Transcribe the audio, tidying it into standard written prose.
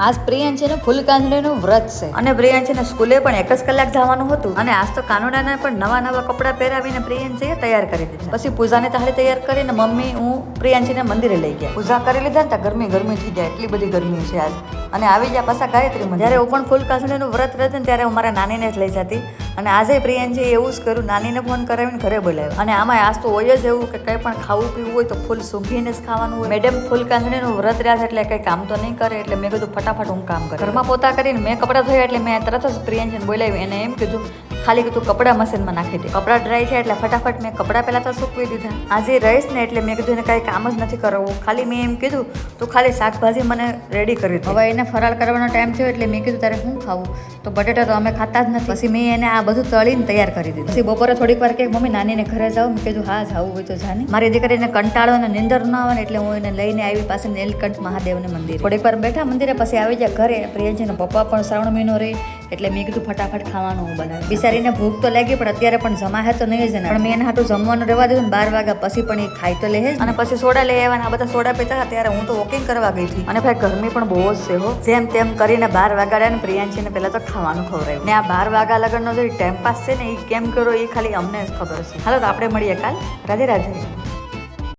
આજ પ્રિયાંશીનું ફૂલ કાંદડીનું વ્રત છે અને પ્રિયાંશીને સ્કૂલે પણ 1 જ કલાક જવાનું હતું અને આજ તો કાનુડાને પણ નવા કપડાં પહેરાવીને પ્રિયાંશીએ તૈયાર કરી દીધા. પછી પૂજાની થાળી તૈયાર કરીને મમ્મી હું પ્રિયાંશીને મંદિરે લઈ ગયા. પૂજા કરી લીધા ને ગરમી થઈ જાય, એટલી બધી ગરમી છે આજ. અને આવી ગયા પાછા ગાયત્રી મંદિર. જ્યારે હું પણ ફૂલ કાંદડીનું વ્રત રહેતી ને ત્યારે હું મારા નાનીને જ લઈ જતી અને આજે પ્રિયાંશીએ એવું જ કર્યું, નાનીને ફોન કરાવીને ઘરે બોલાવ્યા. અને આમાં આજ તો હોય જ એવું કે કંઈ પણ ખાવું પીવું હોય તો ફૂલ સૂંઘીને જ ખાવાનું હોય. મેડમ ફૂલ કાંદડીનું વ્રત રહ્યા છે એટલે કંઈ કામ તો નહીં કરે, એટલે મેં કીધું ફટાફટ હું કામ કરું. ઘરમાં પોતા કરીને મેં કપડાં ધોયા એટલે મેં તરત જ પ્રિયાંશીને બોલાવી. એને એમ કીધું ખાલી કીધું કપડાં મશીનમાં નાખી દે. કપડાં ડ્રાય છે એટલે ફટાફટ મેં કપડાં પહેલાં તો સૂકવી દીધા. આજે રહીશ ને એટલે મેં કીધું એને કાંઈ કામ જ નથી કરવું, ખાલી મેં એમ કીધું તું ખાલી શાકભાજી મને રેડી કરી દે. હવે એને ફરાળ કરવાનો ટાઈમ થયો એટલે મેં કીધું તારે શું ખાવું, તો બટેટા તો અમે ખાતા જ નથી. પછી મેં એને આ બધું તળીને તૈયાર કરી દીધું. પછી બપોરે થોડીક વાર કે મમ્મી નાનીને ઘરે જાઉં, મેં કીધું હા જાવું હોય તો જાની. મારી દીકરીને કંટાળો અને નિંદર ન આવે ને એટલે હું એને લઈને આવી પાસે નીલકંઠ મહાદેવને મંદિર. થોડીક વાર બેઠા મંદિરે, પછી આવી જાય ઘરે. પ્રિયાંશીનો પપ્પા પણ શ્રાવણ મહિનો રહી એટલે મેં કીધું ફટાફટ ખાવાનું હું બનાવી. બિચારીને ભૂખ તો લાગી પણ અત્યારે પણ જમા હે તો નહીં જ ને, પણ મેં એને હાટું જમવાનું રહેવા દીધું ને 12 વાગ્યા પછી પણ એ ખાઈ તો લે જ. અને પછી સોડા લઈ આવ્યા, આ બધા સોડા પીતા હતા ત્યારે હું તો વોકિંગ કરવા ગઈ હતી. અને ભાઈ ગરમી પણ બહુ જ છે હો. જેમ તેમ કરીને 12 વાગ્યા ને પ્રિયાંશીને પહેલા તો ખાવાનું ખવડાવ્યું. ને આ 12 વાગ્યા લગનનો જે ટાઈમ પાસ છે ને એ કેમ કરો એ ખાલી અમને જ ખબર છે. હાલો તો આપણે મળીએ કાલ. રાધે રાધે.